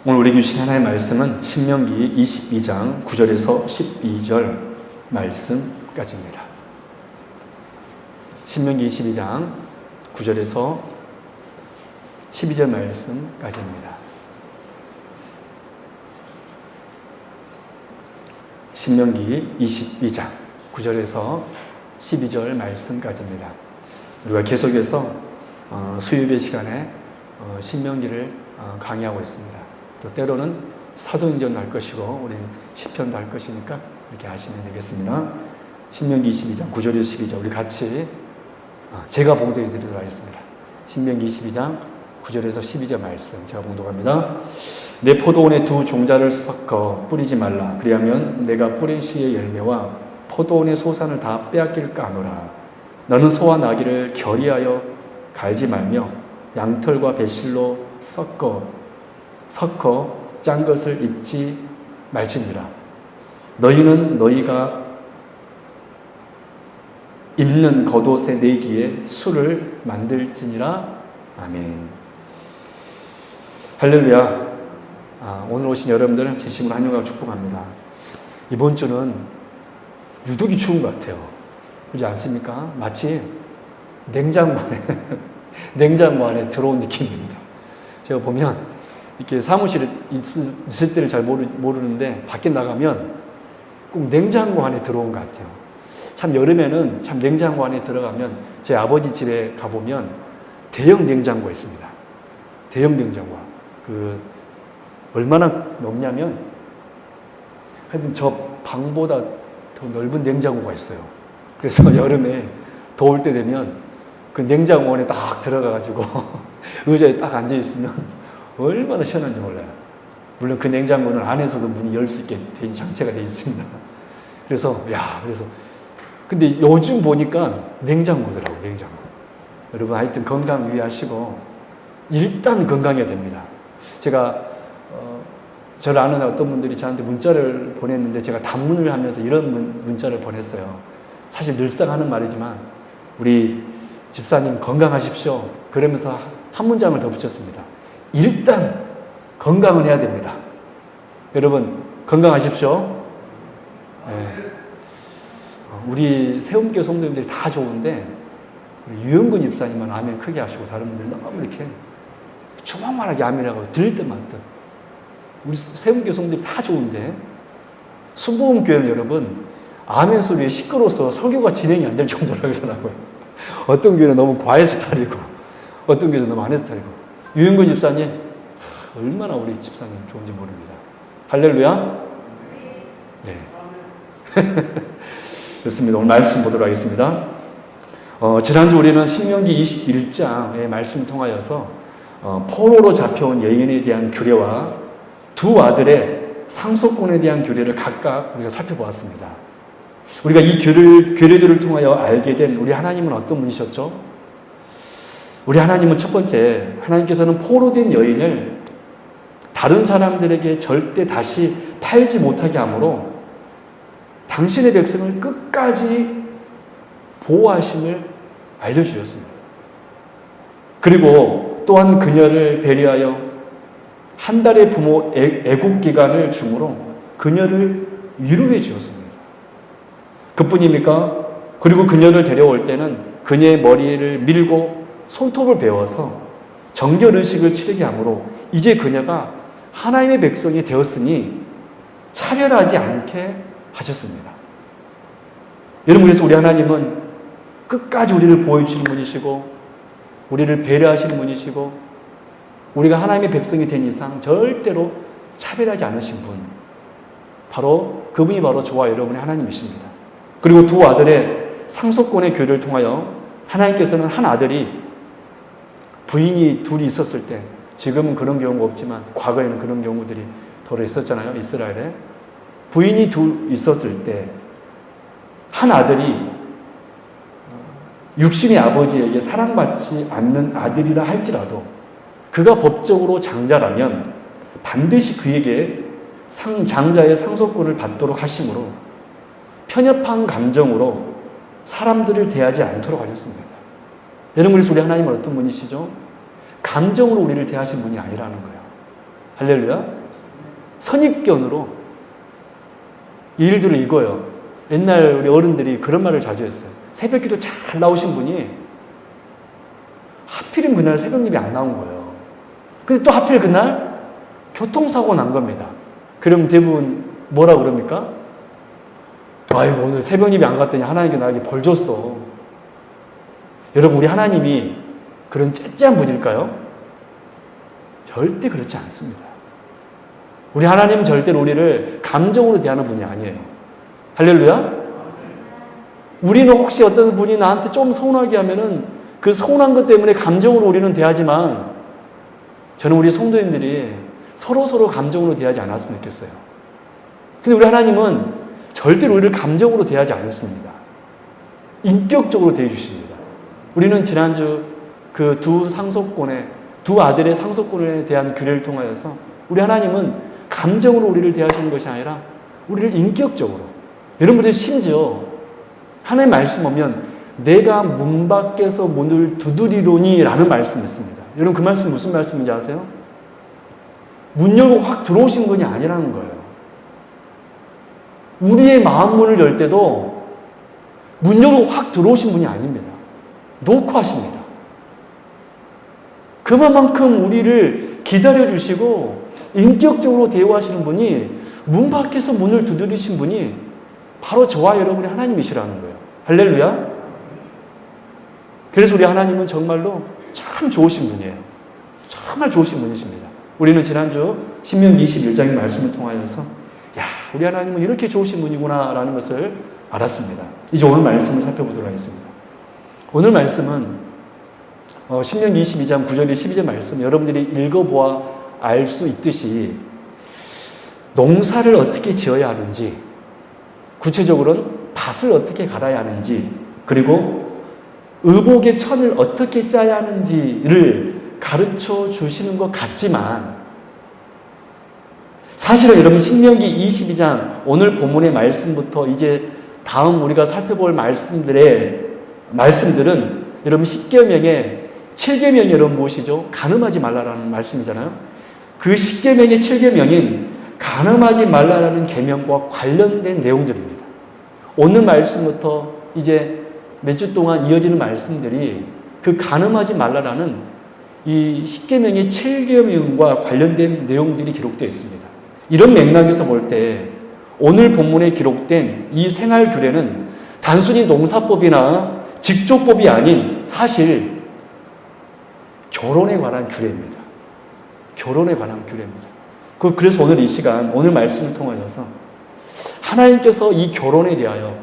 오늘 우리에게 주신 하나님의 말씀은 신명기 22장 9절에서 12절 말씀까지입니다. 신명기 22장 9절에서 12절 말씀까지입니다. 신명기 22장 9절에서 12절 말씀까지입니다. 우리가 계속해서 수요일 시간에 신명기를 강의하고 있습니다. 또 때로는 사도행전도 할 것이고 우리는 시편도 할 것이니까 이렇게 하시면 되겠습니다. 신명기 22장 9절에서 12절 우리 같이 제가 봉독해 드리도록 하겠습니다. 신명기 22장 9절에서 12절 말씀 제가 봉독합니다. 내 포도원에 두 종자를 섞어 뿌리지 말라. 그리하면 내가 뿌린 씨의 열매와 포도원의 소산을 다 빼앗길까 하노라. 너는 소와 나귀를 결의하여 갈지 말며 양털과 배실로 섞어 짠 것을 입지 말지니라. 너희는 너희가 입는 겉옷의 내기에 술을 만들지니라. 아멘. 할렐루야. 오늘 오신 여러분들은 진심으로 환영하고 축복합니다. 이번 주는 유독이 추운 것 같아요. 그렇지 않습니까? 마치 냉장고 안에 들어온 느낌입니다. 제가 보면 이렇게 사무실에 있을 때를 잘 모르는데 밖에 나가면 꼭 냉장고 안에 들어온 것 같아요. 참 여름에는 참 냉장고 안에 들어가면 저희 아버지 집에 가보면 대형 냉장고가 있습니다. 대형 냉장고. 얼마나 넓냐면 하여튼 저 방보다 더 넓은 냉장고가 있어요. 그래서 여름에 더울 때 되면 그 냉장고 안에 딱 들어가가지고 의자에 딱 앉아있으면 얼마나 시원한지 몰라요. 물론 그 냉장고는 안에서도 문이 열 수 있게 된 장치가 되어 있습니다. 그래서 근데 요즘 보니까 냉장고더라고요. 냉장고. 여러분 하여튼 건강 유의하시고 일단 건강해야 됩니다. 제가 저를 아는 어떤 분들이 저한테 문자를 보냈는데 제가 단문을 하면서 이런 문자를 보냈어요. 사실 늘상 하는 말이지만 우리 집사님 건강하십시오. 그러면서 한 문장을 더 붙였습니다. 일단 건강은 해야 됩니다. 여러분 건강하십시오. 네. 우리 세움교 성도님들이 다 좋은데 우리 유영근 집사님은 아멘 크게 하시고 다른 분들은 너무 이렇게 조망만하게 아멘하고 들릴 듯 말듯. 우리 세움교 성도들이 다 좋은데 순복음교회는 여러분 아멘 소리에 시끄러워서 설교가 진행이 안 될 정도로 하더라고요. 어떤 교회는 너무 과해서 다리고 어떤 교회는 너무 안 해서 다리고. 유영근 집사님 얼마나 우리 집사님 좋은지 모릅니다. 할렐루야. 네. 좋습니다. 오늘 말씀 보도록 하겠습니다. 지난주 우리는 신명기 21장의 말씀을 통하여서 포로로 잡혀온 여인에 대한 규례와 두 아들의 상속권에 대한 규례를 각각 우리가 살펴보았습니다. 우리가 이 규례들을 통하여 알게 된 우리 하나님은 어떤 분이셨죠? 우리 하나님은 첫 번째, 하나님께서는 포로된 여인을 다른 사람들에게 절대 다시 팔지 못하게 하므로 당신의 백성을 끝까지 보호하심을 알려주셨습니다. 그리고 또한 그녀를 배려하여 한 달의 부모 애국 기간을 주므로 그녀를 위로해 주었습니다. 그뿐입니까? 그리고 그녀를 데려올 때는 그녀의 머리를 밀고 손톱을 베어서 정결의식을 치르게 하므로 이제 그녀가 하나님의 백성이 되었으니 차별하지 않게 하셨습니다. 여러분 그래서 우리 하나님은 끝까지 우리를 보호해주시는 분이시고 우리를 배려하시는 분이시고 우리가 하나님의 백성이 된 이상 절대로 차별하지 않으신 분 그분이 바로 저와 여러분의 하나님이십니다. 그리고 두 아들의 상속권의 교류를 통하여 하나님께서는 한 아들이 부인이 둘이 있었을 때 지금은 그런 경우가 없지만 과거에는 그런 경우들이 더러 있었잖아요. 이스라엘에 부인이 둘 있었을 때 한 아들이 육신의 아버지에게 사랑받지 않는 아들이라 할지라도 그가 법적으로 장자라면 반드시 그에게 장자의 상속권을 받도록 하심으로 편협한 감정으로 사람들을 대하지 않도록 하셨습니다. 여러분 그래서 우리 하나님은 어떤 분이시죠? 감정으로 우리를 대하시는 분이 아니라는 거예요. 할렐루야. 선입견으로. 예를 들어 이거요. 옛날 우리 어른들이 그런 말을 자주 했어요. 새벽기도 잘 나오신 분이 하필이면 그날 새벽 예배 안 나온 거예요. 근데 또 하필 그날 교통사고 난 겁니다. 그럼 대부분 뭐라 그럽니까? 아이고, 오늘 새벽 예배 안 갔더니 하나님께 나에게 벌 줬어. 여러분, 우리 하나님이 그런 째째한 분일까요? 절대 그렇지 않습니다. 우리 하나님은 절대로 우리를 감정으로 대하는 분이 아니에요. 할렐루야? 우리는 혹시 어떤 분이 나한테 좀 서운하게 하면은 그 서운한 것 때문에 감정으로 우리는 대하지만 저는 우리 성도님들이 서로 감정으로 대하지 않았으면 좋겠어요. 근데 우리 하나님은 절대로 우리를 감정으로 대하지 않습니다. 인격적으로 대해 주십니다. 우리는 지난주 그 두 아들의 상속권에 대한 규례를 통하여서 우리 하나님은 감정으로 우리를 대하시는 것이 아니라 우리를 인격적으로. 여러분들 심지어 하나님 말씀 보면 내가 문 밖에서 문을 두드리로니 라는 말씀이 있습니다. 여러분 그 말씀 무슨 말씀인지 아세요? 문 열고 확 들어오신 분이 아니라는 거예요. 우리의 마음 문을 열 때도 문 열고 확 들어오신 분이 아닙니다. 놓고 하십니다. 그만큼 우리를 기다려주시고 인격적으로 대우하시는 분이 문 밖에서 문을 두드리신 분이 바로 저와 여러분이 하나님이시라는 거예요. 할렐루야. 그래서 우리 하나님은 정말로 참 좋으신 분이에요. 정말 좋으신 분이십니다. 우리는 지난주 신명기 21장의 말씀을 통하여서 야, 우리 하나님은 이렇게 좋으신 분이구나 라는 것을 알았습니다. 이제 오늘 말씀을 살펴보도록 하겠습니다. 오늘 말씀은 신명기 22장 9절에 12절 말씀 여러분들이 읽어보아 알 수 있듯이 농사를 어떻게 지어야 하는지, 구체적으로는 밭을 어떻게 갈아야 하는지, 그리고 의복의 천을 어떻게 짜야 하는지를 가르쳐 주시는 것 같지만 사실은 여러분 신명기 22장 오늘 본문의 말씀부터 이제 다음 우리가 살펴볼 말씀들은 여러분 10계명의 7계명이 여러분 무엇이죠? 간음하지 말라라는 말씀이잖아요. 그 10계명의 7계명인 간음하지 말라라는 계명과 관련된 내용들입니다. 오늘 말씀부터 이제 몇 주 동안 이어지는 말씀들이 그 간음하지 말라라는 이 10계명의 7계명과 관련된 내용들이 기록되어 있습니다. 이런 맥락에서 볼 때 오늘 본문에 기록된 이 생활 규례는 단순히 농사법이나 직조법이 아닌 사실 결혼에 관한 규례입니다. 결혼에 관한 규례입니다. 그래서 오늘 이 시간, 오늘 말씀을 통하여서 하나님께서 이 결혼에 대하여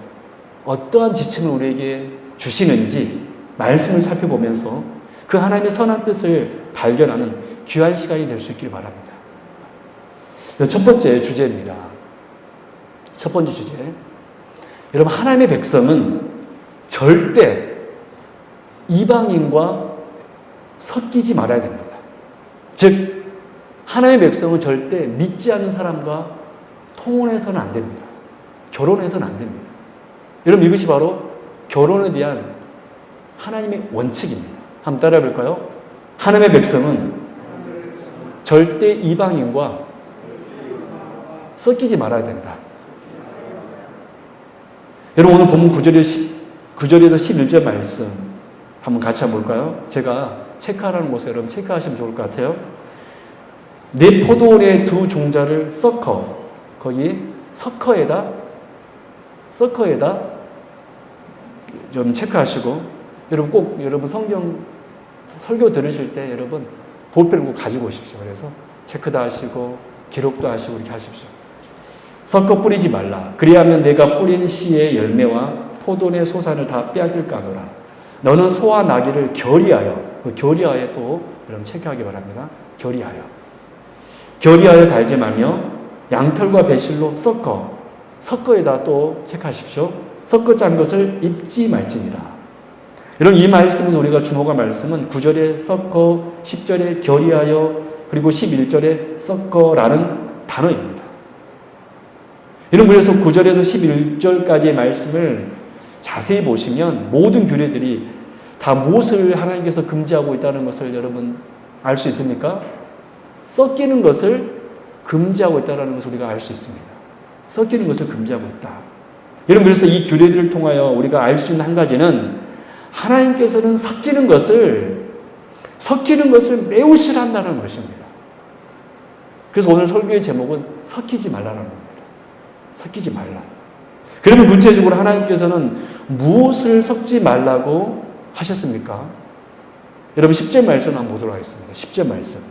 어떠한 지침을 우리에게 주시는지 말씀을 살펴보면서 그 하나님의 선한 뜻을 발견하는 귀한 시간이 될 수 있길 바랍니다. 첫 번째 주제입니다. 첫 번째 주제. 여러분, 하나님의 백성은 절대 이방인과 섞이지 말아야 됩니다. 즉, 하나님의 백성은 절대 믿지 않는 사람과 통혼해서는 안 됩니다. 결혼해서는 안 됩니다. 여러분, 이것이 바로 결혼에 대한 하나님의 원칙입니다. 한번 따라해 볼까요? 하나님의 백성은 절대 이방인과 섞이지 말아야 된다. 여러분, 오늘 본문 9절에서 11절 말씀 한번 같이 한번 볼까요? 제가 체크하라는 곳에 여러분 체크하시면 좋을 것 같아요. 내 포도원의 두 종자를 섞어, 거기 섞어에다 좀 체크하시고, 여러분 꼭 여러분 성경 설교 들으실 때 여러분 볼펜을 꼭 가지고 오십시오. 그래서 체크도 하시고 기록도 하시고 이렇게 하십시오. 섞어 뿌리지 말라. 그리하면 내가 뿌린 씨의 열매와 포도원의 소산을 다 빼앗을까노라. 너는 소와 나귀를 결의하여, 그 결의하여 또 여러분 체크하기 바랍니다. 결의하여 갈지 말며 양털과 배실로 섞어에다 또 체크하십시오. 섞어 짠 것을 입지 말지니라. 여러분, 이 말씀은 우리가 주목할 말씀은 9절에 섞어, 10절에 결의하여, 그리고 11절에 섞어라는 단어입니다. 여러분, 그래서 9절에서 11절까지의 말씀을 자세히 보시면 모든 규례들이 다 무엇을 하나님께서 금지하고 있다는 것을 여러분 알 수 있습니까? 섞이는 것을 금지하고 있다는 것을 우리가 알 수 있습니다. 섞이는 것을 금지하고 있다. 여러분, 그래서 이 규례들을 통하여 우리가 알 수 있는 한 가지는 하나님께서는 섞이는 것을 매우 싫어한다는 것입니다. 그래서 오늘 설교의 제목은 섞이지 말라는 겁니다. 섞이지 말라. 그러면 구체적으로 하나님께서는 무엇을 섞지 말라고 하셨습니까? 여러분 10절 말씀 한번 보도록 하겠습니다. 10절 말씀.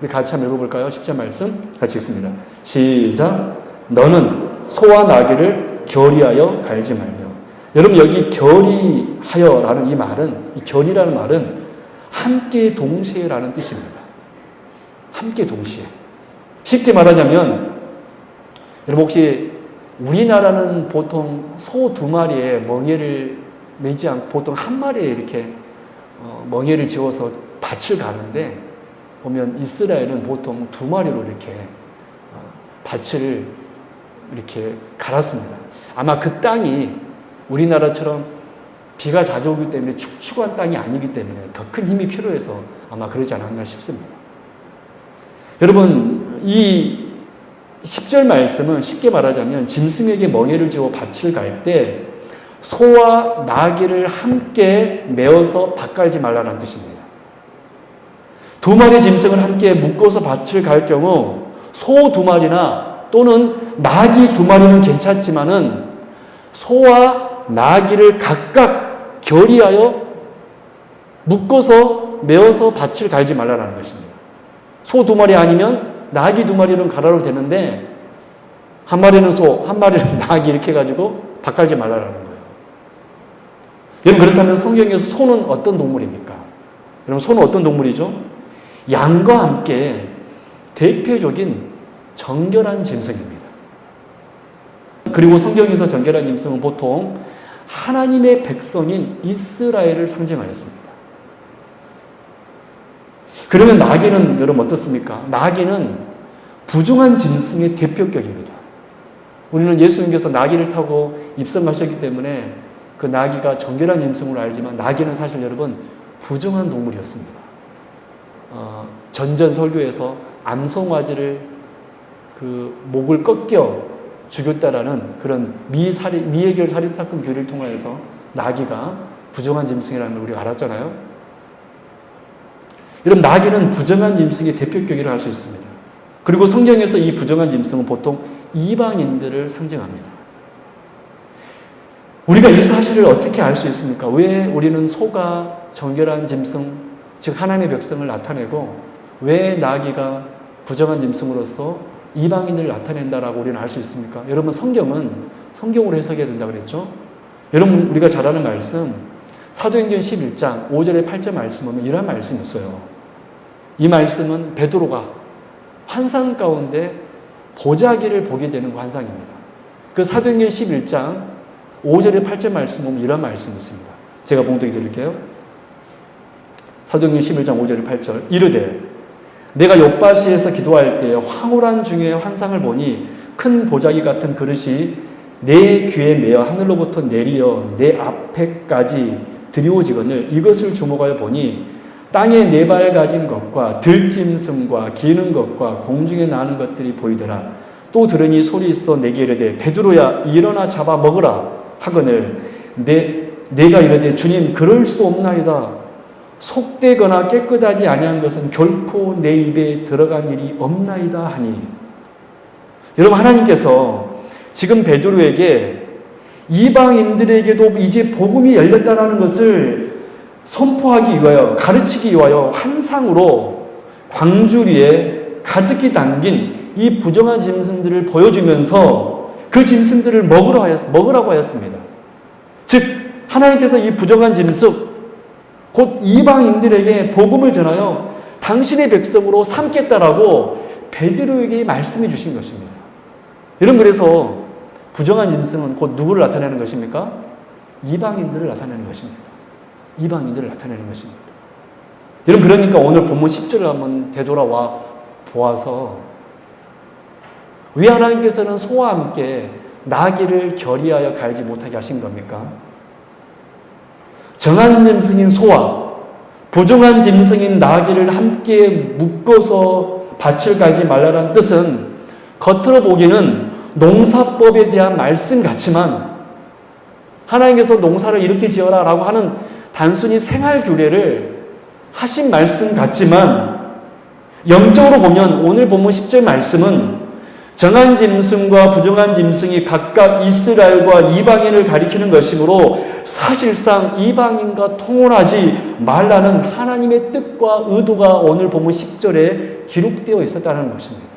우리 같이 한번 읽어볼까요? 10절 말씀 같이 읽습니다. 시작. 너는 소와 나귀를 결의하여 갈지 말며. 여러분 여기 결의하여라는 이 말은, 이 결의라는 말은 함께 동시에라는 뜻입니다. 함께 동시에. 쉽게 말하자면 여러분 혹시 우리나라는 보통 소 2마리에 멍에를 매지 않고 보통 한 마리에 이렇게 멍에를 지어서 밭을 가는데 보면 이스라엘은 보통 2마리로 이렇게 밭을 이렇게 갈았습니다. 아마 그 땅이 우리나라처럼 비가 자주 오기 때문에 축축한 땅이 아니기 때문에 더 큰 힘이 필요해서 아마 그러지 않았나 싶습니다. 여러분 이 10절 말씀은 쉽게 말하자면 짐승에게 멍에를 지어 밭을 갈 때 소와 나귀를 함께 메어서 밭 갈지 말라는 뜻입니다. 2마리 짐승을 함께 묶어서 밭을 갈 경우 소 2마리나 또는 나귀 2마리는 괜찮지만은 소와 나귀를 각각 결의하여 묶어서 메어서 밭을 갈지 말라는 것입니다. 소 2마리 아니면 나귀 2마리는 갈아도 되는데 한 마리는 소, 한 마리는 나귀 이렇게 해가지고 밭 갈지 말라는 거예요. 여러분 그렇다면 성경에서 소는 어떤 동물입니까? 여러분 소는 어떤 동물이죠? 양과 함께 대표적인 정결한 짐승입니다. 그리고 성경에서 정결한 짐승은 보통 하나님의 백성인 이스라엘을 상징하였습니다. 그러면 나귀는 여러분 어떻습니까? 나귀는 부정한 짐승의 대표격입니다. 우리는 예수님께서 나귀를 타고 입성하셨기 때문에 그 나귀가 정결한 짐승으로 알지만 나귀는 사실 여러분 부정한 동물이었습니다. 전전 설교에서 암송아지를 그 목을 꺾여 죽였다라는 그런 미해결 살인사건 교리를 통해서 나귀가 부정한 짐승이라는 걸 우리가 알았잖아요. 여러분 나귀는 부정한 짐승의 대표격이라고 할 수 있습니다. 그리고 성경에서 이 부정한 짐승은 보통 이방인들을 상징합니다. 우리가 이 사실을 어떻게 알 수 있습니까? 왜 우리는 소가 정결한 짐승, 즉 하나님의 백성을 나타내고 왜 나귀가 부정한 짐승으로서 이방인을 나타낸다라고 우리는 알 수 있습니까? 여러분 성경은 성경으로 해석해야 된다고 그랬죠? 여러분 우리가 잘 아는 말씀 사도행전 11장 5절에 8절 말씀 보면 이런 말씀이 있어요. 이 말씀은 베드로가 환상 가운데 보자기를 보게 되는 그 환상입니다. 그 사도행전 11장 5절에 8절 말씀 보면 이런 말씀이 있습니다. 제가 봉독해 드릴게요. 사도행전 11장 5절에 8절 이르되 내가 욥바시에서 기도할 때 황홀한 중에 환상을 보니 큰 보자기 같은 그릇이 내 귀에 매어 하늘로부터 내리어 내 앞에까지 드리워지거늘 이것을 주목하여 보니 땅에 네 발 가진 것과 들짐승과 기는 것과 공중에 나는 것들이 보이더라. 또 들으니 소리 있어 내게 이르되 베드로야 일어나 잡아 먹으라 하거늘 내가 이르되 주님 그럴 수 없나이다. 속되거나 깨끗하지 아니한 것은 결코 내 입에 들어간 일이 없나이다 하니. 여러분 하나님께서 지금 베드로에게 이방인들에게도 이제 복음이 열렸다는 것을 선포하기 위하여 가르치기 위하여 환상으로 광주리에 가득히 담긴 이 부정한 짐승들을 보여주면서 그 짐승들을 먹으라고 하였습니다. 즉 하나님께서 이 부정한 짐승 곧 이방인들에게 복음을 전하여 당신의 백성으로 삼겠다라고 베드로에게 말씀해 주신 것입니다. 여러분 그래서 부정한 짐승은 곧 누구를 나타내는 것입니까? 이방인들을 나타내는 것입니다. 이방인들을 나타내는 것입니다. 여러분 그러니까 오늘 본문 10절을 한번 되돌아와 보아서 왜 하나님께서는 소와 함께 나귀를 결의하여 갈지 못하게 하신 겁니까? 정한 짐승인 소와 부정한 짐승인 나귀를 함께 묶어서 밭을 갈지 말라라는 뜻은 겉으로 보기는 농사법에 대한 말씀 같지만 하나님께서 농사를 이렇게 지어라 라고 하는 단순히 생활 규례를 하신 말씀 같지만 영적으로 보면 오늘 본문 10절 말씀은 정한 짐승과 부정한 짐승이 각각 이스라엘과 이방인을 가리키는 것이므로 사실상 이방인과 통혼하지 말라는 하나님의 뜻과 의도가 오늘 본문 10절에 기록되어 있었다는 것입니다.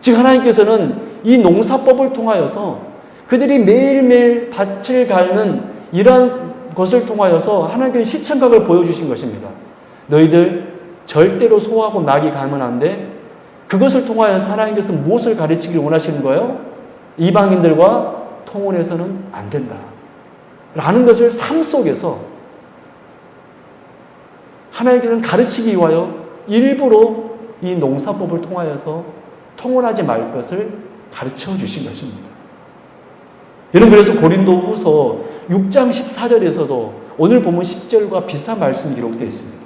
즉 하나님께서는 이 농사법을 통하여서 그들이 매일매일 밭을 갈는 이러한 것을 통하여서 하나님께서 시청각을 보여주신 것입니다. 너희들 절대로 소하고 낙이 가면 안 돼. 그것을 통하여서 하나님께서 무엇을 가르치기를 원하시는 거예요? 이방인들과 통혼해서는 안 된다. 라는 것을 삶 속에서 하나님께서는 가르치기 위하여 일부러 이 농사법을 통하여서 통혼하지 말 것을 가르쳐 주신 것입니다. 여러분 그래서 고린도 후서 6장 14절에서도 오늘 보면 10절과 비슷한 말씀이 기록되어 있습니다.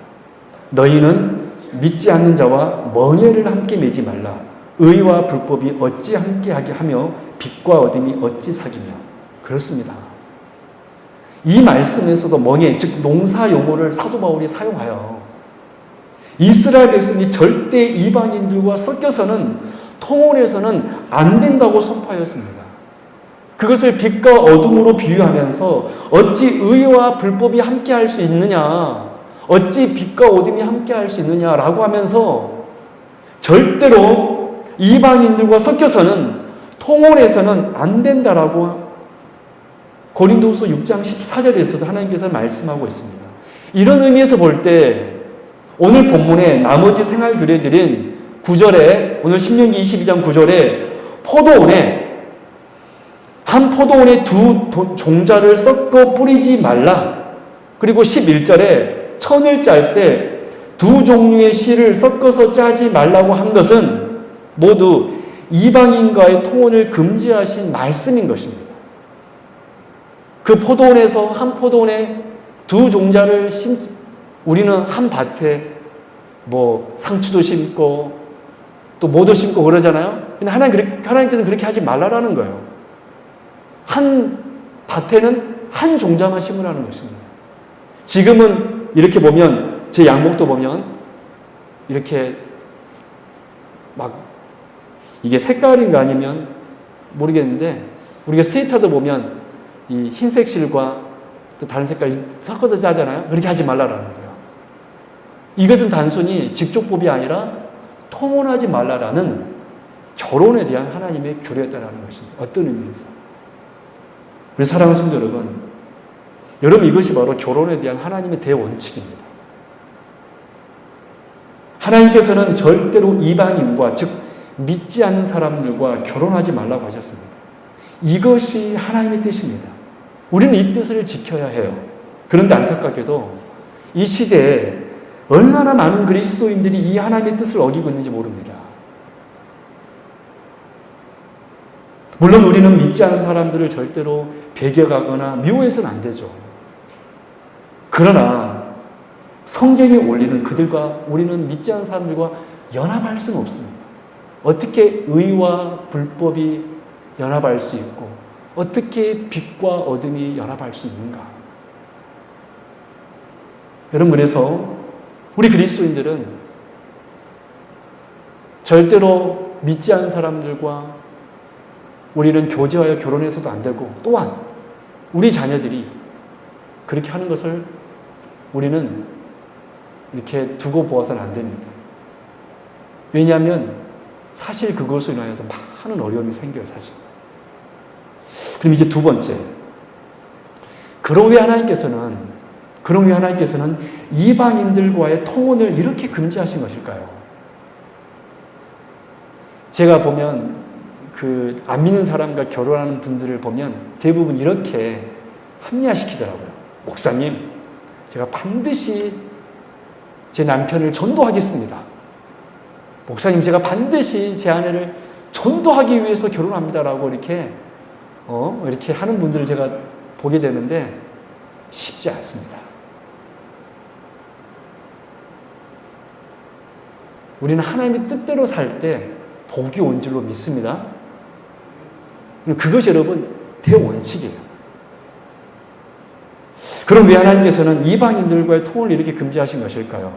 너희는 믿지 않는 자와 멍에를 함께 매지 말라. 의와 불법이 어찌 함께하게 하며 빛과 어둠이 어찌 사귀며. 그렇습니다. 이 말씀에서도 멍에, 즉 농사 용어를 사도 바울이 사용하여 이스라엘 백성이 절대 이방인들과 섞여서는 통혼해서는 안 된다고 선포하였습니다. 그것을 빛과 어둠으로 비유하면서 어찌 의와 불법이 함께할 수 있느냐, 어찌 빛과 어둠이 함께할 수 있느냐라고 하면서 절대로 이방인들과 섞여서는 통혼해서는 안 된다라고 고린도후서 6장 14절에서도 하나님께서 말씀하고 있습니다. 이런 의미에서 볼 때 오늘 본문의 나머지 생활 규례들인 9절에 오늘 신명기 22장 9절에 포도원에 한 포도원에 두 종자를 섞어 뿌리지 말라. 그리고 11절에 천을 짤 때 두 종류의 씨를 섞어서 짜지 말라고 한 것은 모두 이방인과의 통혼을 금지하신 말씀인 것입니다. 그 포도원에서 한 포도원에 두 종자를 우리는 한 밭에 뭐 상추도 심고 또 뭐도 심고 그러잖아요. 근데 하나님께서는 그렇게 하지 말라라는 거예요. 한 밭에는 한 종자만 심으라는 것입니다. 지금은 이렇게 보면 제 양복도 보면 이렇게 막 이게 색깔인가 아니면 모르겠는데 우리가 스웨터도 보면 이 흰색 실과 또 다른 색깔 섞어서 짜잖아요. 그렇게 하지 말라라는 거예요. 이것은 단순히 직족법이 아니라 통혼하지 말라라는 결혼에 대한 하나님의 규례였다는 것입니다. 어떤 의미에서? 우리 사랑하는 성도 여러분 이것이 바로 결혼에 대한 하나님의 대원칙입니다. 하나님께서는 절대로 이방인과 즉 믿지 않는 사람들과 결혼하지 말라고 하셨습니다. 이것이 하나님의 뜻입니다. 우리는 이 뜻을 지켜야 해요. 그런데 안타깝게도 이 시대에 얼마나 많은 그리스도인들이 이 하나님의 뜻을 어기고 있는지 모릅니다. 물론 우리는 믿지 않는 사람들을 절대로 배격하거나 미워해서는 안 되죠. 그러나 성경에 올리는 그들과 우리는 믿지 않는 사람들과 연합할 수는 없습니다. 어떻게 의와 불법이 연합할 수 있고 어떻게 빛과 어둠이 연합할 수 있는가? 여러분 그래서 우리 그리스도인들은 절대로 믿지 않는 사람들과 우리는 교제하여 결혼해서도 안 되고 또한 우리 자녀들이 그렇게 하는 것을 우리는 이렇게 두고 보아서는 안 됩니다. 왜냐하면 사실 그것으로 인하여서 많은 어려움이 생겨요, 사실. 그럼 이제 두 번째. 그럼 왜 하나님께서는 이방인들과의 통혼을 이렇게 금지하신 것일까요? 제가 보면 안 믿는 사람과 결혼하는 분들을 보면 대부분 이렇게 합리화시키더라고요. 목사님, 제가 반드시 제 남편을 전도하겠습니다. 목사님, 제가 반드시 제 아내를 전도하기 위해서 결혼합니다라고 이렇게 하는 분들을 제가 보게 되는데 쉽지 않습니다. 우리는 하나님의 뜻대로 살 때 복이 온 줄로 믿습니다. 그것이 여러분 대원칙이에요. 그럼 왜 하나님께서는 이방인들과의 통혼을 이렇게 금지하신 것일까요?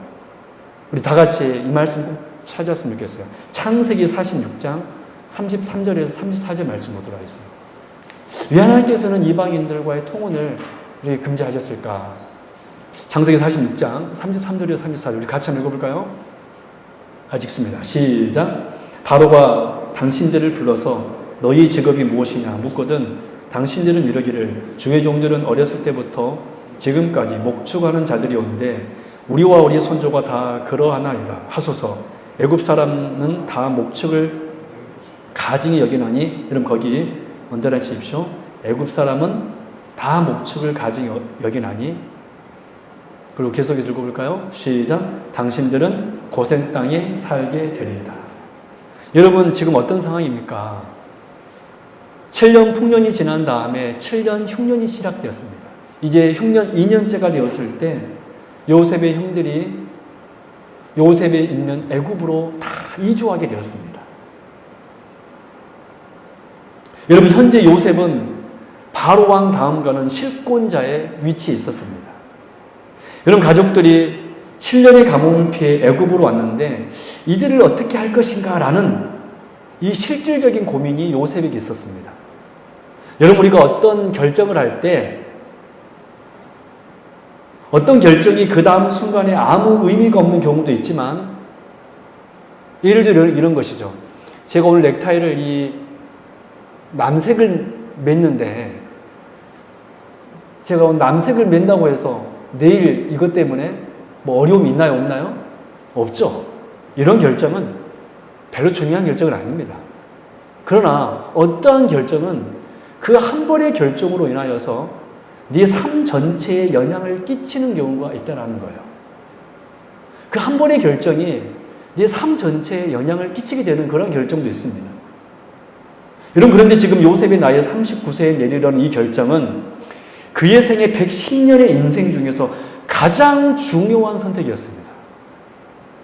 우리 다 같이 이 말씀 꼭 찾았으면 좋겠어요. 창세기 46장 33절에서 34절 말씀 보도록 하겠습니다. 왜 하나님께서는 이방인들과의 통혼을 이렇게 금지하셨을까? 창세기 46장 33절에서 34절 우리 같이 한번 읽어볼까요? 같이 읽습니다. 시작. 바로가 당신들을 불러서 너희 직업이 무엇이냐 묻거든 당신들은 이르기를 주의 종들은 어렸을 때부터 지금까지 목축하는 자들이온데 우리와 우리 손조가 다 그러하나이다 하소서. 애굽 사람은 다 목축을 가증히 여기나니 여러분 거기 언더라인 치십시오. 애굽 사람은 다 목축을 가증히 여기나니 그리고 계속해서 읽어볼까요? 시작. 당신들은 고센 땅에 살게 되리이다. 여러분 지금 어떤 상황입니까? 7년 풍년이 지난 다음에 7년 흉년이 시작되었습니다. 이제 흉년 2년째가 되었을 때 요셉의 형들이 요셉에 있는 애굽으로 다 이주하게 되었습니다. 여러분 현재 요셉은 바로 왕 다음가는 실권자의 위치에 있었습니다. 여러분 가족들이 7년의 가뭄을 피해 애굽으로 왔는데 이들을 어떻게 할 것인가 라는 이 실질적인 고민이 요셉에게 있었습니다. 여러분 우리가 어떤 결정을 할 때 어떤 결정이 그 다음 순간에 아무 의미가 없는 경우도 있지만 예를 들어 이런 것이죠. 제가 오늘 넥타이를 이 남색을 맸는데 제가 오늘 남색을 맨다고 해서 내일 이것 때문에 뭐 어려움이 있나요? 없나요? 없죠. 이런 결정은 별로 중요한 결정은 아닙니다. 그러나 어떠한 결정은 그 한 번의 결정으로 인하여서 네 삶 전체에 영향을 끼치는 경우가 있다는 거예요. 그 한 번의 결정이 네 삶 전체에 영향을 끼치게 되는 그런 결정도 있습니다. 여러분 그런데 지금 요셉의 나이 39세에 내리려는 이 결정은 그의 생애 110년의 인생 중에서 가장 중요한 선택이었습니다.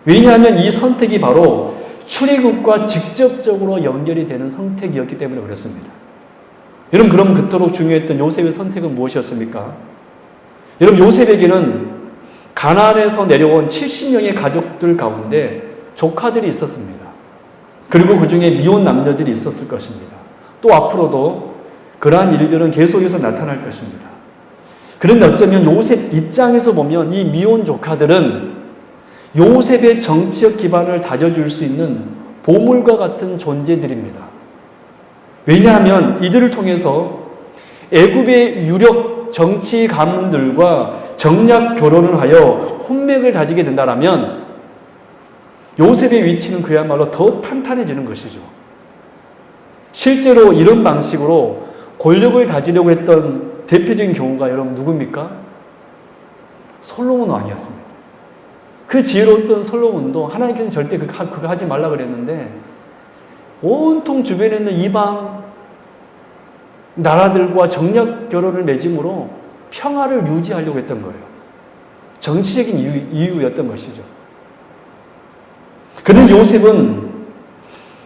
왜냐하면 이 선택이 바로 출애굽과 직접적으로 연결이 되는 선택이었기 때문에 그렇습니다. 여러분 그럼 그토록 중요했던 요셉의 선택은 무엇이었습니까? 여러분 요셉에게는 가나안에서 내려온 70명의 가족들 가운데 조카들이 있었습니다. 그리고 그 중에 미혼 남녀들이 있었을 것입니다. 또 앞으로도 그러한 일들은 계속해서 나타날 것입니다. 그런데 어쩌면 요셉 입장에서 보면 이 미혼 조카들은 요셉의 정치적 기반을 다져줄 수 있는 보물과 같은 존재들입니다. 왜냐하면 이들을 통해서 애굽의 유력 정치 가문들과 정략 결혼을 하여 혼맥을 다지게 된다면 요셉의 위치는 그야말로 더 탄탄해지는 것이죠. 실제로 이런 방식으로 권력을 다지려고 했던 대표적인 경우가 여러분 누굽니까? 솔로몬 왕이었습니다. 그 지혜로웠던 솔로몬도 하나님께서는 절대 그거 하지 말라 그랬는데 온통 주변에 있는 이방 나라들과 정략 결혼을 맺음으로 평화를 유지하려고 했던 거예요. 정치적인 이유였던 것이죠. 그런데 요셉은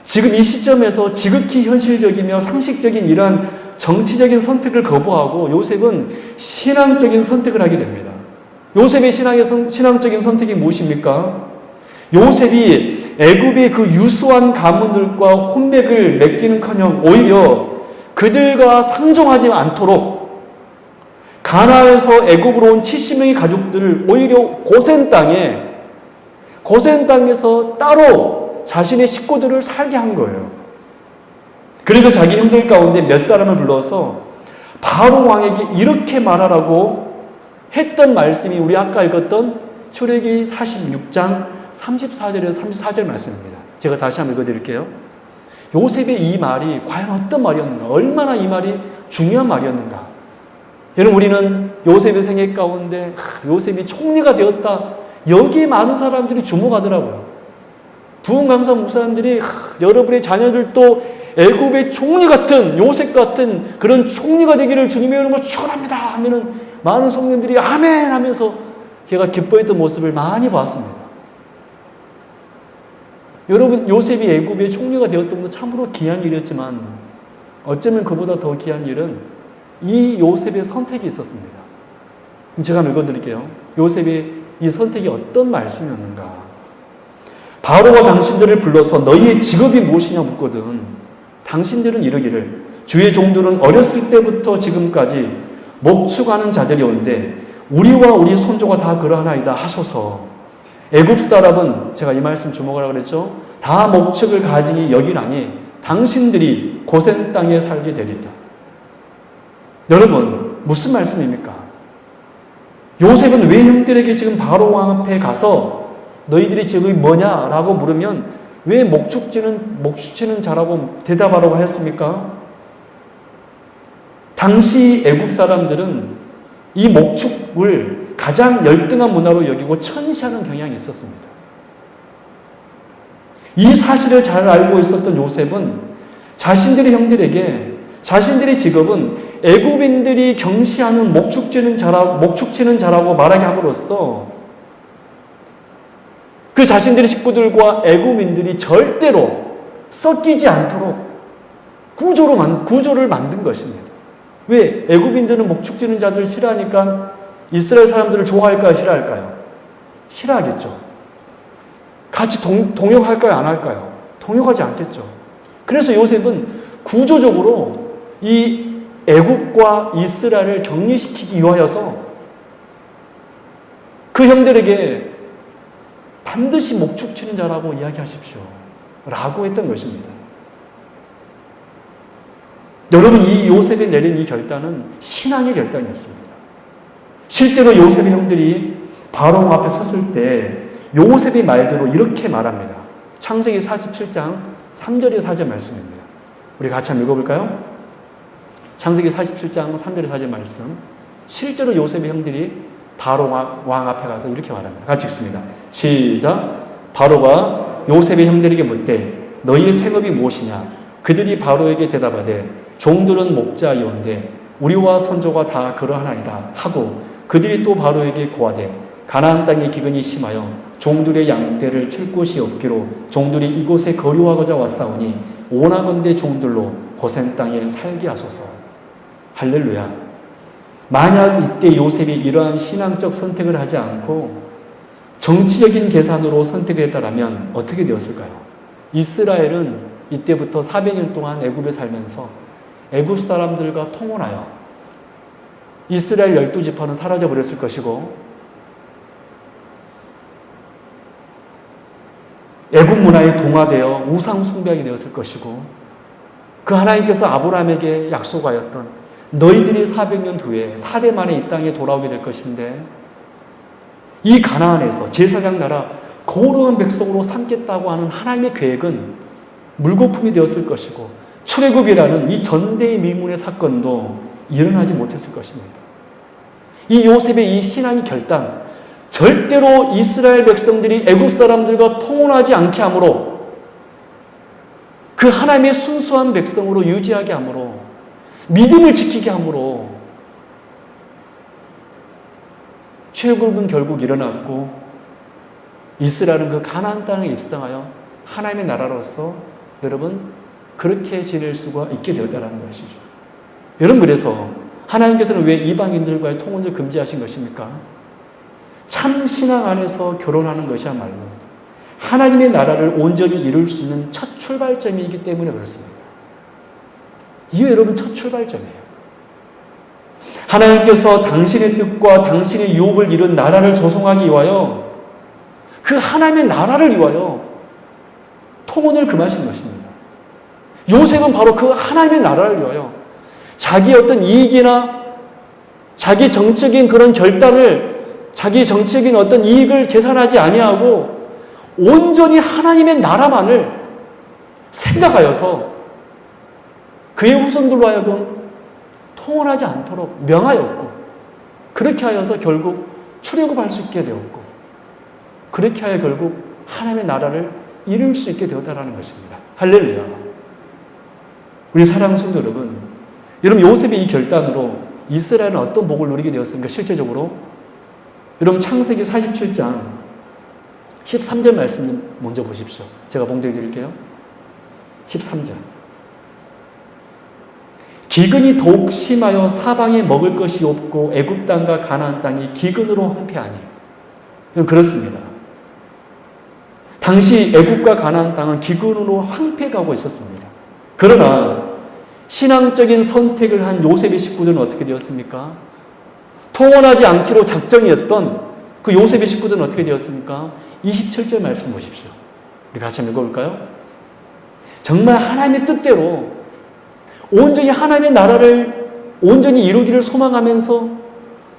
지금 이 시점에서 지극히 현실적이며 상식적인 이러한 정치적인 선택을 거부하고 요셉은 신앙적인 선택을 하게 됩니다. 요셉의 신앙적인 선택이 무엇입니까? 요셉이 애굽의 그 유수한 가문들과 혼맥을 맺기는커녕 오히려 그들과 상종하지 않도록 가나안에서 애굽으로 온 70명의 가족들을 오히려 고센 땅에서 따로 자신의 식구들을 살게 한 거예요. 그래서 자기 형들 가운데 몇 사람을 불러서 바로 왕에게 이렇게 말하라고 했던 말씀이 우리 아까 읽었던 출애굽기 46장 34절에서 34절 말씀입니다. 제가 다시 한번 읽어드릴게요. 요셉의 이 말이 과연 어떤 말이었는가? 얼마나 이 말이 중요한 말이었는가? 여러분 우리는 요셉의 생애 가운데 요셉이 총리가 되었다. 여기에 많은 사람들이 주목하더라고요. 부흥강사 목사님들이 여러분의 자녀들도 애굽의 총리 같은 요셉 같은 그런 총리가 되기를 주님의 이름으로 축원합니다 하면은 많은 성도님들이 아멘 하면서 제가 기뻐했던 모습을 많이 봤습니다. 여러분, 요셉이 애굽의 총리가 되었던 것도 참으로 귀한 일이었지만 어쩌면 그보다 더 귀한 일은 이 요셉의 선택이 있었습니다. 제가 한번 읽어드릴게요. 요셉의 이 선택이 어떤 말씀이었는가. 바로가 당신들을 불러서 너희의 직업이 무엇이냐 묻거든 당신들은 이르기를 주의 종들은 어렸을 때부터 지금까지 목축하는 자들이온데 우리와 우리 손조가 다 그러하나이다 하소서. 애굽 사람은 제가 이 말씀 주목하라고 그랬죠. 다 목축을 가지니 여기나니 당신들이 고센 땅에 살게 되리다. 여러분, 무슨 말씀입니까? 요셉은 왜 형들에게 지금 바로 왕 앞에 가서 너희들이 직업이 뭐냐라고 물으면 왜 목축치는 자라고 대답하라고 했습니까? 당시 애굽 사람들은 이 목축을 가장 열등한 문화로 여기고 천시하는 경향이 있었습니다. 이 사실을 잘 알고 있었던 요셉은 자신들의 형들에게 자신들의 직업은 애굽인들이 경시하는 목축치는 자라고 말하게 함으로써 그 자신들의 식구들과 애굽인들이 절대로 섞이지 않도록 구조를 만든 것입니다. 왜? 애굽인들은 목축지는 자들을 싫어하니까 이스라엘 사람들을 좋아할까요? 싫어할까요? 싫어하겠죠. 같이 동역할까요? 안 할까요? 동역하지 않겠죠. 그래서 요셉은 구조적으로 이 애굽과 이스라엘을 격리시키기 위하여서 그 형들에게 반드시 목축치는 자라고 이야기하십시오 라고 했던 것입니다. 여러분, 이 요셉이 내린 이 결단은 신앙의 결단이었습니다. 실제로 요셉의 형들이 바로 앞에 섰을 때 요셉의 말대로 이렇게 말합니다. 창세기 47장 3절의 4절 말씀입니다. 우리 같이 한번 읽어볼까요? 창세기 47장 3절의 4절 말씀. 실제로 요셉의 형들이 바로 왕 앞에 가서 이렇게 말합니다. 같이 읽습니다. 시작. 바로가 요셉의 형들에게 묻되 너희의 생업이 무엇이냐? 그들이 바로에게 대답하되 종들은 목자이온데 우리와 선조가 다 그러하나이다 하고 그들이 또 바로에게 고하되 가나안 땅의 기근이 심하여 종들의 양떼를 칠 곳이 없기로 종들이 이곳에 거류하고자 왔사오니 원하건대 종들로 고센 땅에 살게 하소서. 할렐루야. 만약 이때 요셉이 이러한 신앙적 선택을 하지 않고 정치적인 계산으로 선택을 했다면 어떻게 되었을까요? 이스라엘은 이때부터 400년 동안 애굽에 살면서 애굽 사람들과 통혼하여 이스라엘 12지파는 사라져 버렸을 것이고 애굽 문화에 동화되어 우상 숭배하게 되었을 것이고 그 하나님께서 아브라함에게 약속하였던 너희들이 400년 후에 4대 만에 이 땅에 돌아오게 될 것인데 이 가나안에서 제사장 나라 거룩한 백성으로 삼겠다고 하는 하나님의 계획은 물거품이 되었을 것이고 출애굽이라는 이 전대의 미문의 사건도 일어나지 못했을 것입니다. 이 요셉의 이 신앙의 결단, 절대로 이스라엘 백성들이 애굽 사람들과 통혼하지 않게 하므로 그 하나님의 순수한 백성으로 유지하게 하므로 믿음을 지키게 하므로 출애굽은 결국 일어났고 이스라엘은 그 가나안 땅에 입성하여 하나님의 나라로서 여러분 그렇게 지낼 수가 있게 되었다는 것이죠. 여러분, 그래서 하나님께서는 왜 이방인들과의 통혼을 금지하신 것입니까? 참 신앙 안에서 결혼하는 것이야말로 하나님의 나라를 온전히 이룰 수 있는 첫 출발점이기 때문에 그렇습니다. 이게 여러분 첫 출발점이에요. 하나님께서 당신의 뜻과 당신의 유업을 이룬 나라를 조성하기 위하여 그 하나님의 나라를 위하여 통혼을 금하신 것입니다. 요셉은 바로 그 하나님의 나라를 위하여 자기 어떤 이익이나 자기 정치적인 그런 결단을 자기 정치적인 어떤 이익을 계산하지 아니하고 온전히 하나님의 나라만을 생각하여서 그의 후손들로 하여금 통혼하지 않도록 명하였고 그렇게 하여서 결국 출애굽할 수 있게 되었고 그렇게 하여 결국 하나님의 나라를 이룰 수 있게 되었다는 것입니다. 할렐루야. 우리 사랑하는 성도 여러분, 요셉의 이 결단으로 이스라엘은 어떤 복을 누리게 되었습니까? 실제적으로 여러분 창세기 47장 13절 말씀 먼저 보십시오. 제가 봉독해 드릴게요. 13절. 기근이 더욱 심하여 사방에 먹을 것이 없고 애굽 땅과 가나안 땅이 기근으로 황폐하니. 이건 그렇습니다. 당시 애굽과 가나안 땅은 기근으로 황폐하고 있었습니다. 그러나 신앙적인 선택을 한 요셉의 식구들은 어떻게 되었습니까? 통원하지 않기로 작정이었던 그 요셉의 식구들은 어떻게 되었습니까? 27절 말씀 보십시오. 우리 같이 한번 읽어볼까요? 정말 하나님의 뜻대로 온전히 하나님의 나라를 온전히 이루기를 소망하면서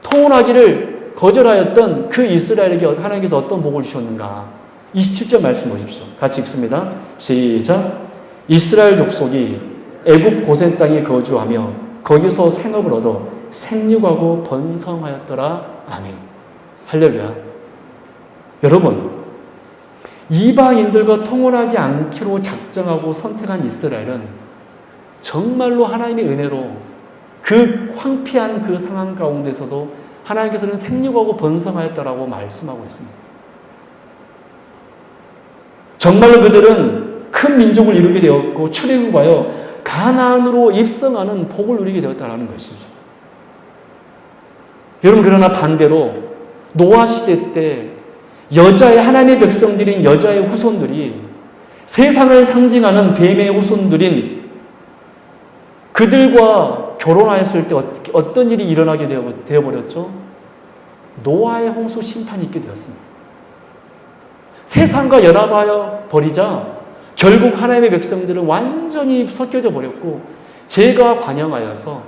통원하기를 거절하였던 그 이스라엘에게 하나님께서 어떤 복을 주셨는가? 27절 말씀 보십시오. 같이 읽습니다. 시작. 이스라엘 족속이 애굽 고센 땅에 거주하며 거기서 생업을 얻어 생육하고 번성하였더라. 아멘. 할렐루야. 여러분, 이방인들과 통혼하지 않기로 작정하고 선택한 이스라엘은 정말로 하나님의 은혜로 그 황폐한 그 상황 가운데서도 하나님께서는 생육하고 번성하였다라고 말씀하고 있습니다. 정말로 그들은 큰 민족을 이루게 되었고 출애굽하여 가나안으로 입성하는 복을 누리게 되었다는 것이죠. 여러분, 그러나 반대로 노아 시대 때 여자의 하나님의 백성들인 여자의 후손들이 세상을 상징하는 뱀의 후손들인 그들과 결혼하였을 때 어떤 일이 일어나게 되어버렸죠? 노아의 홍수 심판이 있게 되었습니다. 세상과 연합하여 버리자 결국 하나님의 백성들은 완전히 섞여져 버렸고 죄가 관영하여서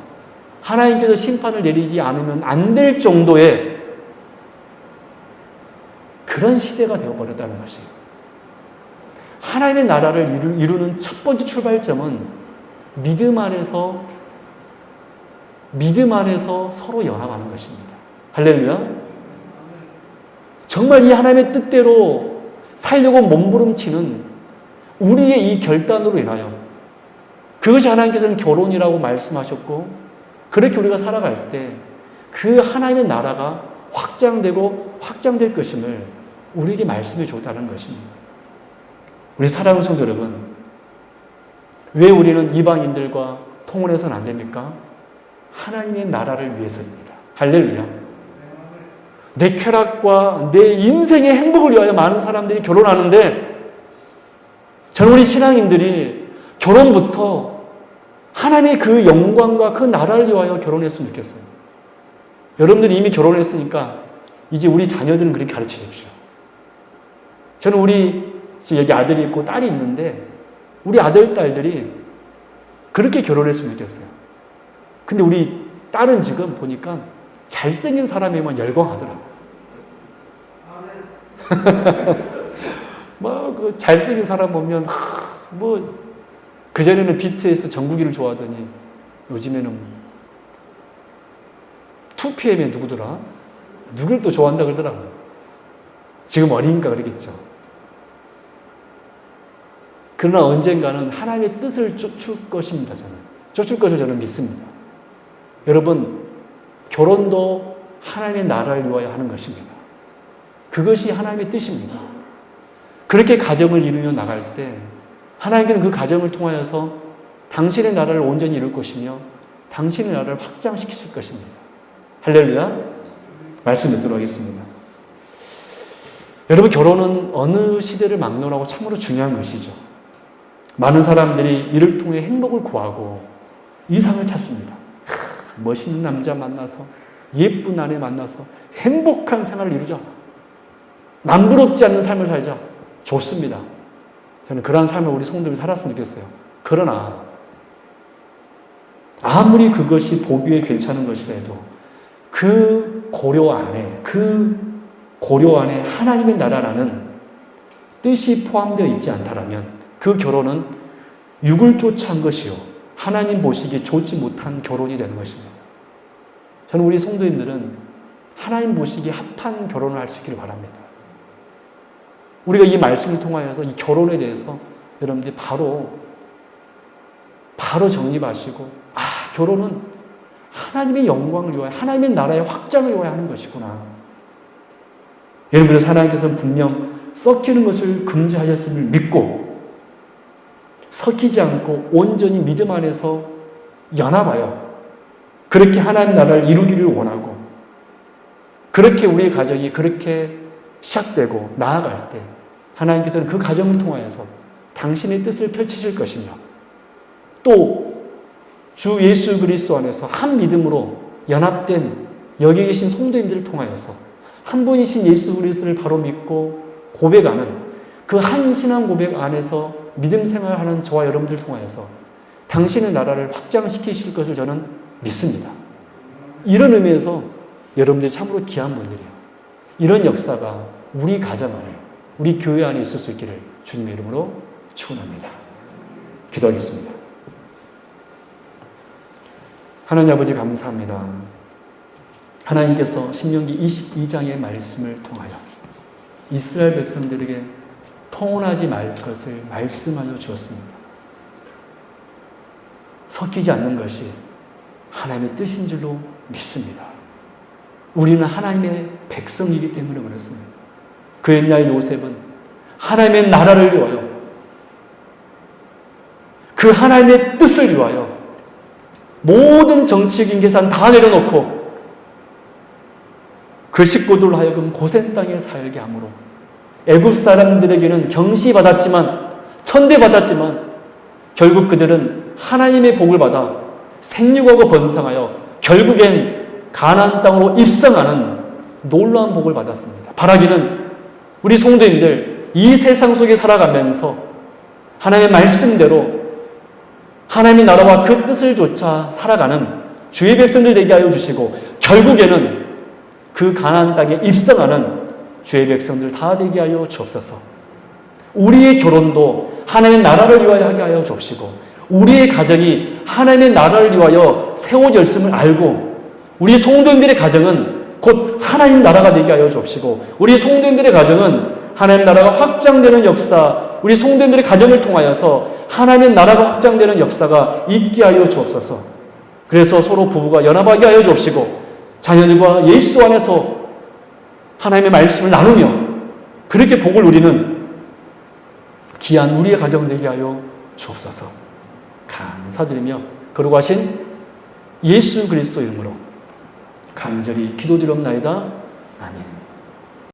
하나님께서 심판을 내리지 않으면 안 될 정도의 그런 시대가 되어버렸다는 것이에요. 하나님의 나라를 이루는 첫 번째 출발점은 믿음 안에서 서로 연합하는 것입니다. 할렐루야. 정말 이 하나님의 뜻대로 살려고 몸부림치는 우리의 이 결단으로 인하여 그것이 하나님께서는 결혼이라고 말씀하셨고 그렇게 우리가 살아갈 때 그 하나님의 나라가 확장되고 확장될 것임을 우리에게 말씀해 줬다는 것입니다. 우리 사랑하는 성도 여러분, 왜 우리는 이방인들과 통혼해서는 안 됩니까? 하나님의 나라를 위해서입니다. 할렐루야. 내 쾌락과 내 인생의 행복을 위하여 많은 사람들이 결혼하는데 저는 우리 신앙인들이 결혼부터 하나님의 그 영광과 그 나라를 위하여 결혼했으면 좋겠어요. 여러분들이 이미 결혼했으니까 이제 우리 자녀들은 그렇게 가르쳐 주십시오. 저는 우리 여기 아들이 있고 딸이 있는데 우리 아들, 딸들이 그렇게 결혼했으면 좋겠어요. 근데 우리 딸은 지금 보니까 잘생긴 사람에만 열광하더라고요. 그 잘생긴 사람 보면, 그전에는 BTS 정국이를 좋아하더니 요즘에는 2PM의 누구더라? 누굴 또 좋아한다 그러더라고요. 지금 어리니까 그러겠죠. 그러나 언젠가는 하나님의 뜻을 쫓을 것입니다, 저는. 쫓을 것을 저는 믿습니다. 여러분, 결혼도 하나님의 나라를 위하여 하는 것입니다. 그것이 하나님의 뜻입니다. 그렇게 가정을 이루며 나갈 때 하나님께는 그 가정을 통하여서 당신의 나라를 온전히 이룰 것이며 당신의 나라를 확장시키실 것입니다. 할렐루야. 말씀 듣도록 하겠습니다. 여러분, 결혼은 어느 시대를 막론하고 참으로 중요한 것이죠. 많은 사람들이 이를 통해 행복을 구하고 이상을 찾습니다. 멋있는 남자 만나서 예쁜 아내 만나서 행복한 생활을 이루자. 남부럽지 않는 삶을 살자. 좋습니다. 저는 그러한 삶을 우리 성도들이 살았으면 좋겠어요. 그러나 아무리 그것이 보기에 괜찮은 것이라도 그 고려 안에 하나님의 나라라는 뜻이 포함되어 있지 않다라면 그 결혼은 육을 쫓아한 것이요 하나님 보시기에 좋지 못한 결혼이 되는 것입니다. 저는 우리 성도님들은 하나님 보시기에 합한 결혼을 할 수 있기를 바랍니다. 우리가 이 말씀을 통하여서 이 결혼에 대해서 여러분들이 바로 정립하시고, 결혼은 하나님의 영광을 위하여, 하나님의 나라의 확장을 위하여 하는 것이구나. 여러분, 그래서 하나님께서는 분명 썩히는 것을 금지하셨음을 믿고 섞이지 않고 온전히 믿음 안에서 연합하여 그렇게 하나님 나라를 이루기를 원하고 그렇게 우리의 가정이 그렇게 시작되고 나아갈 때 하나님께서는 그 가정을 통하여서 당신의 뜻을 펼치실 것이며 또 주 예수 그리스도 안에서 한 믿음으로 연합된 여기 계신 성도님들을 통하여서 한 분이신 예수 그리스도를 바로 믿고 고백하는 그 한 신앙 고백 안에서 믿음 생활하는 저와 여러분들 통하여서 당신의 나라를 확장시키실 것을 저는 믿습니다. 이런 의미에서 여러분들이 참으로 귀한 분들이에요. 이런 역사가 우리 가정 안에, 우리 교회 안에 있을 수 있기를 주님의 이름으로 축원합니다. 기도하겠습니다. 하나님 아버지 감사합니다. 하나님께서 신명기 22장의 말씀을 통하여 이스라엘 백성들에게 통혼하지 말 것을 말씀하여 주었습니다. 섞이지 않는 것이 하나님의 뜻인 줄로 믿습니다. 우리는 하나님의 백성이기 때문에 그렇습니다. 그 옛날 요셉은 하나님의 나라를 위하여 그 하나님의 뜻을 위하여 모든 정치적인 계산 다 내려놓고 그 식구들로 하여금 고센 땅에 살게 함으로 애굽 사람들에게는 경시받았지만 천대받았지만 결국 그들은 하나님의 복을 받아 생육하고 번성하여 결국엔 가나안 땅으로 입성하는 놀라운 복을 받았습니다. 바라기는 우리 성도님들 이 세상 속에 살아가면서 하나님의 말씀대로 하나님의 나라와 그 뜻을 좇아 살아가는 주의 백성들 되게 하여 주시고 결국에는 그 가나안 땅에 입성하는 주의 백성들 다 되게 하여 주옵소서. 우리의 결혼도 하나님의 나라를 위하여 하게 하여 주옵시고 우리의 가정이 하나님의 나라를 위하여 세워졌음을 알고 우리 성도님들의 가정은 곧 하나님 나라가 되게 하여 주옵시고 우리 성도님들의 가정은 하나님 나라가 확장되는 역사, 우리 성도님들의 가정을 통하여서 하나님의 나라가 확장되는 역사가 있게 하여 주옵소서. 그래서 서로 부부가 연합하게 하여 주옵시고 자녀들과 예수 안에서 하나님의 말씀을 나누며 그렇게 복을 누리는 귀한 우리의 가정 되게 하여 주옵소서. 감사드리며 거룩 하신 예수 그리스도 이름으로 간절히 기도드리옵나이다. 아멘.